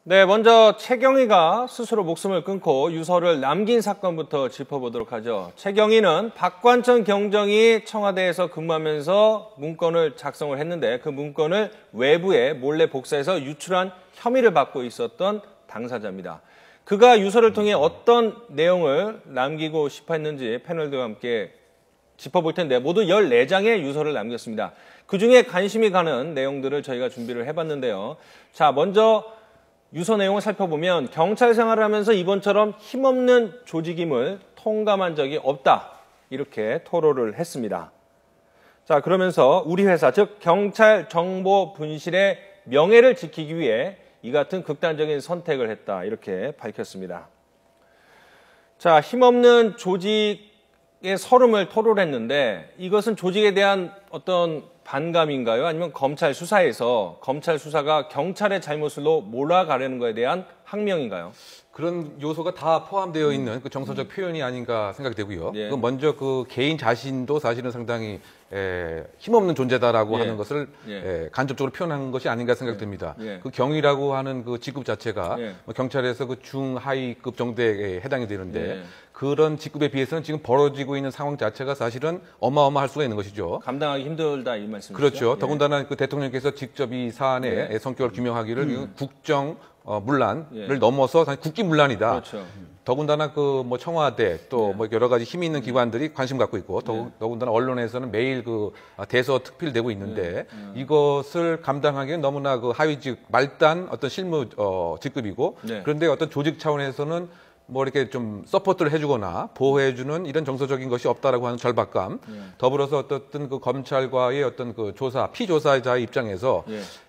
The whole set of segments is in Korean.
네, 먼저 최경희가 스스로 목숨을 끊고 유서를 남긴 사건부터 짚어보도록 하죠. 최경희는 박관천 경정이 청와대에서 근무하면서 문건을 작성을 했는데 그 문건을 외부에 몰래 복사해서 유출한 혐의를 받고 있었던 당사자입니다. 그가 유서를 통해 어떤 내용을 남기고 싶어 했는지 패널들과 함께 짚어볼 텐데 모두 14장의 유서를 남겼습니다. 그중에 관심이 가는 내용들을 저희가 준비를 해봤는데요. 자, 먼저 유서 내용을 살펴보면 경찰 생활을 하면서 이번처럼 힘없는 조직임을 통감한 적이 없다. 이렇게 토로를 했습니다. 자, 그러면서 우리 회사, 즉 경찰정보분실의 명예를 지키기 위해 이 같은 극단적인 선택을 했다. 이렇게 밝혔습니다. 자, 힘없는 조직의 서름을 토로를 했는데 이것은 조직에 대한 어떤 반감인가요? 아니면 검찰 수사에서 검찰 수사가 경찰의 잘못으로 몰아가려는 것에 대한 항명인가요? 그런 요소가 다 포함되어 있는 그 정서적 표현이 아닌가 생각이 되고요. 예. 먼저 그 개인 자신도 사실은 상당히 힘없는 존재다라고 예. 하는 것을 간접적으로 표현한 것이 아닌가 생각됩니다. 예. 그 경위라고 하는 그 직급 자체가 예. 경찰에서 그 중하위급 정도에 해당이 되는데 예. 그런 직급에 비해서는 지금 벌어지고 있는 상황 자체가 사실은 어마어마할 수가 있는 것이죠. 감당하기 힘들다 이 말씀이시죠? 그렇죠. 예. 더군다나 그 대통령께서 직접 이 사안의 성격을 규명하기를 국정 문란을 넘어서 국기문란이다. 그렇죠. 더군다나 그 뭐 청와대 또 뭐 여러 가지 힘이 있는 기관들이 관심 갖고 있고 더군다나 언론에서는 매일 그 대서 특필되고 있는데 이것을 감당하기엔 너무나 그 하위직 말단 어떤 실무 직급이고 그런데 어떤 조직 차원에서는 뭐 이렇게 좀 서포트를 해주거나 보호해주는 이런 정서적인 것이 없다라고 하는 절박감, 더불어서 어떤 그 검찰과의 어떤 그 피조사자의 입장에서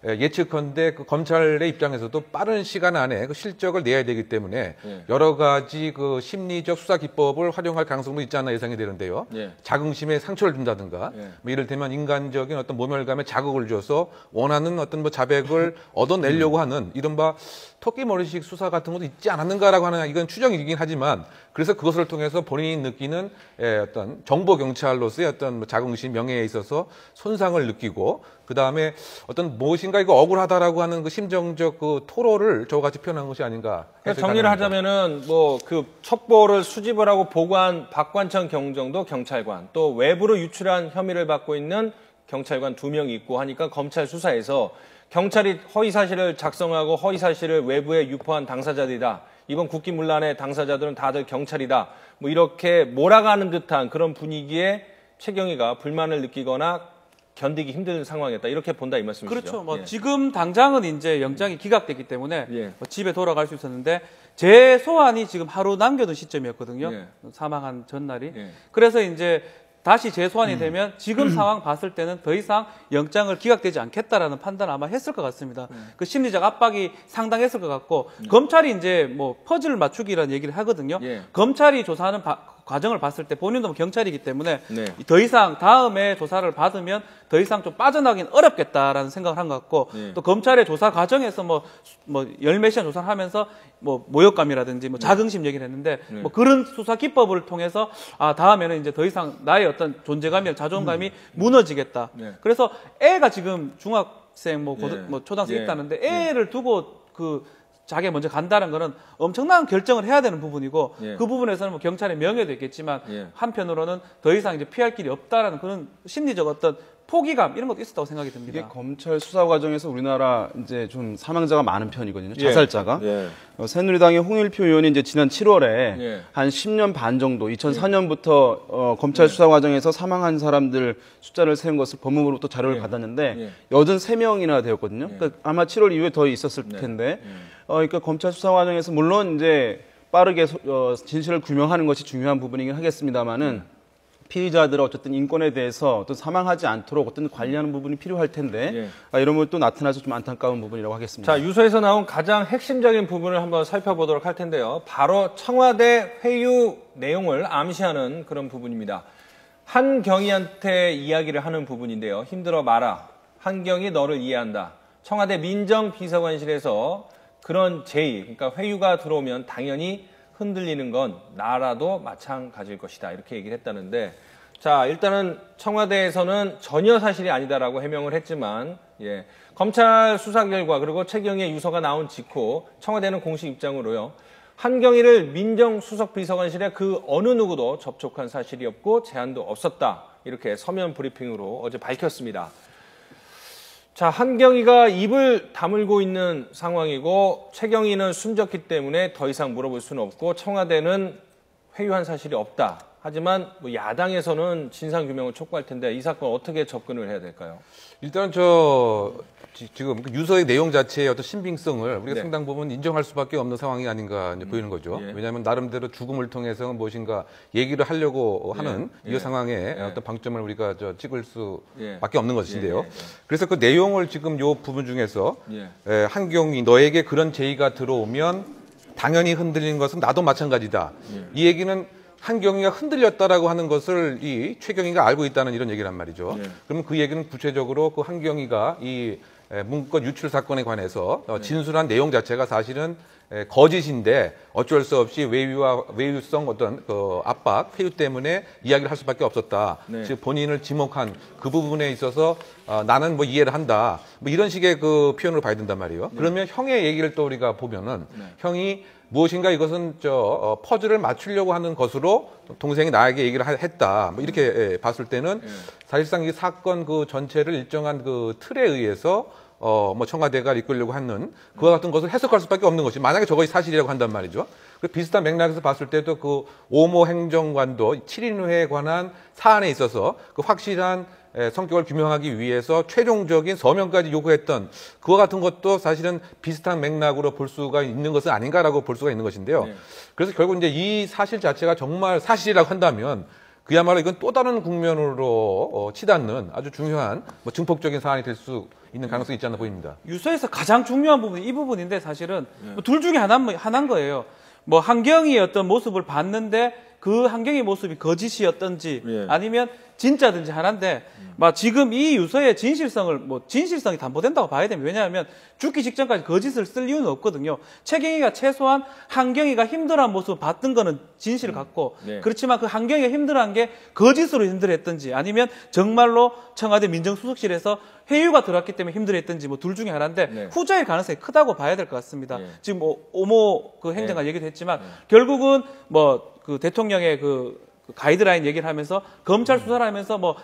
예측컨대 그 검찰의 입장에서도 빠른 시간 안에 그 실적을 내야 되기 때문에 여러 가지 그 심리적 수사 기법을 활용할 가능성도 있지 않나 예상이 되는데요. 자긍심에 상처를 준다든가, 뭐 이를테면 인간적인 어떤 모멸감에 자극을 줘서 원하는 어떤 뭐 자백을 얻어내려고 하는 이른바 토끼 머리식 수사 같은 것도 있지 않았는가라고 하는 이건 추정이긴 하지만 그래서 그것을 통해서 본인이 느끼는 어떤 정보 경찰로서의 어떤 뭐 자긍심, 명예에 있어서 손상을 느끼고 그 다음에 어떤 무엇인가 이거 억울하다라고 하는 그 심정적 그 토로를 저와 같이 표현한 것이 아닌가. 그러니까 정리를 하자면은 뭐 그 첩보를 수집을 하고 보고한 박관천 경정도 경찰관, 또 외부로 유출한 혐의를 받고 있는 경찰관 2명이 있고 하니까 검찰 수사에서 경찰이 허위사실을 작성하고 허위사실을 외부에 유포한 당사자들이다. 이번 국기문란의 당사자들은 다들 경찰이다. 뭐 이렇게 몰아가는 듯한 그런 분위기에 최경희가 불만을 느끼거나 견디기 힘든 상황이었다. 이렇게 본다 이 말씀이시죠? 그렇죠. 뭐 지금 당장은 이제 영장이 기각됐기 때문에 뭐 집에 돌아갈 수 있었는데 재소환이 지금 하루 남겨둔 시점이었거든요. 사망한 전날이. 그래서 이제 다시 재소환이 되면 지금 상황 봤을 때는 더 이상 영장을 기각되지 않겠다라는 판단을 아마 했을 것 같습니다. 그 심리적 압박이 상당했을 것 같고 검찰이 이제 뭐 퍼즐 맞추기라는 얘기를 하거든요. 검찰이 조사하는 과정을 봤을 때 본인도 뭐 경찰이기 때문에 더 이상 다음에 조사를 받으면 더 이상 좀 빠져나가긴 어렵겠다라는 생각을 한 것 같고 또 검찰의 조사 과정에서 뭐 열 몇 시간 조사를 하면서 뭐 모욕감이라든지 뭐 자긍심 얘기를 했는데 뭐 그런 수사 기법을 통해서 다음에는 이제 더 이상 나의 어떤 존재감이나 자존감이 무너지겠다. 그래서 애가 지금 중학생 뭐 초등학생 있다는데 애를 두고 자기가 먼저 간다는 거는 엄청난 결정을 해야 되는 부분이고 그 부분에서는 뭐 경찰의 명예도 있겠지만 한편으로는 더 이상 이제 피할 길이 없다라는 그런 심리적 어떤 포기감 이런 것도 있었다고 생각이 듭니다. 이게 검찰 수사 과정에서 우리나라 이제 좀 사망자가 많은 편이거든요. 자살자가. 새누리당의 홍일표 의원이 이제 지난 7월에 한 10년 반 정도 2004년부터 검찰 수사 과정에서 사망한 사람들 숫자를 세운 것을 법무부로부터 자료를 받았는데 83명이나 되었거든요. 그러니까 아마 7월 이후에 더 있었을 텐데 그러니까 검찰 수사 과정에서 물론 이제 빠르게 진실을 규명하는 것이 중요한 부분이긴 하겠습니다만은 피의자들의 어쨌든 인권에 대해서 어떤 사망하지 않도록 어떤 관리하는 부분이 필요할 텐데 이런 걸 또 나타나서 좀 안타까운 부분이라고 하겠습니다. 자, 유서에서 나온 가장 핵심적인 부분을 한번 살펴보도록 할 텐데요. 바로 청와대 회유 내용을 암시하는 그런 부분입니다. 한경희한테 이야기를 하는 부분인데요. 힘들어 마라. 한경희 너를 이해한다. 청와대 민정비서관실에서 그런 제의, 그러니까 회유가 들어오면 당연히 흔들리는 건 나라도 마찬가지일 것이다. 이렇게 얘기를 했다는데 자, 일단은 청와대에서는 전혀 사실이 아니다라고 해명을 했지만 검찰 수사 결과 그리고 최경희의 유서가 나온 직후 청와대는 공식 입장으로요. 한경희를 민정수석비서관실에 그 어느 누구도 접촉한 사실이 없고 제안도 없었다. 이렇게 서면 브리핑으로 어제 밝혔습니다. 자, 한경희가 입을 다물고 있는 상황이고 최경희는 숨졌기 때문에 더 이상 물어볼 수는 없고 청와대는 회유한 사실이 없다. 하지만 뭐 야당에서는 진상규명을 촉구할 텐데 이 사건 어떻게 접근을 해야 될까요? 일단 지금 유서의 내용 자체의 어떤 신빙성을 우리가 상당 부분 인정할 수밖에 없는 상황이 아닌가 이제 보이는 거죠. 왜냐하면 나름대로 죽음을 통해서 무엇인가 얘기를 하려고 하는 이 상황에 어떤 방점을 우리가 찍을 수밖에 없는 것인데요. 그래서 그 내용을 지금 요 부분 중에서 한경희 너에게 그런 제의가 들어오면 당연히 흔들린 것은 나도 마찬가지다. 이 얘기는 한경희가 흔들렸다라고 하는 것을 이 최경희가 알고 있다는 이런 얘기란 말이죠. 그러면 그 얘기는 구체적으로 그 한경희가 이 문건 유출 사건에 관해서 진술한 내용 자체가 사실은 거짓인데 어쩔 수 없이 외유성 어떤 그 압박, 회유 때문에 이야기를 할 수밖에 없었다. 즉 본인을 지목한 그 부분에 있어서 나는 뭐 이해를 한다. 뭐 이런 식의 그 표현으로 봐야 된단 말이에요. 그러면 형의 얘기를 또 우리가 보면은 형이 무엇인가 이것은 퍼즐을 맞추려고 하는 것으로 동생이 나에게 얘기를 했다. 뭐 이렇게 봤을 때는 사실상 이 사건 그 전체를 일정한 그 틀에 의해서 뭐 청와대가 이끌려고 하는 그와 같은 것을 해석할 수밖에 없는 것이 만약에 저것이 사실이라고 한단 말이죠. 그 비슷한 맥락에서 봤을 때도 그 오모 행정관도 7인 후에 관한 사안에 있어서 그 확실한 성격을 규명하기 위해서 최종적인 서명까지 요구했던 그와 같은 것도 사실은 비슷한 맥락으로 볼 수가 있는 것은 아닌가라고 볼 수가 있는 것인데요. 그래서 결국 이제 이 사실 자체가 정말 사실이라고 한다면 그야말로 이건 또 다른 국면으로 치닫는 아주 중요한 뭐 증폭적인 사안이 될 수 있는 가능성이 있지 않나 보입니다. 유서에서 가장 중요한 부분이 이 부분인데 사실은 둘 중에 하나인 거예요. 뭐 한경희의 어떤 모습을 봤는데 그 한경희 모습이 거짓이었던지 아니면 진짜든지 하나인데 지금 이 유서의 진실성이 담보된다고 봐야 됩니다. 왜냐하면 죽기 직전까지 거짓을 쓸 이유는 없거든요. 최경희가 최소한 한경희가 힘들어한 모습을 봤던 거는 진실을 갖고 그렇지만 그 한경희가 힘들어한 게 거짓으로 힘들어했던지 아니면 정말로 청와대 민정수석실에서 회유가 들어왔기 때문에 힘들어했던지 뭐 둘 중에 하나인데 후자일 가능성이 크다고 봐야 될 것 같습니다. 지금 뭐 오모 그 행정관 얘기도 했지만 결국은 뭐 그 대통령의 그 가이드라인 얘기를 하면서 검찰 수사를 하면서 뭐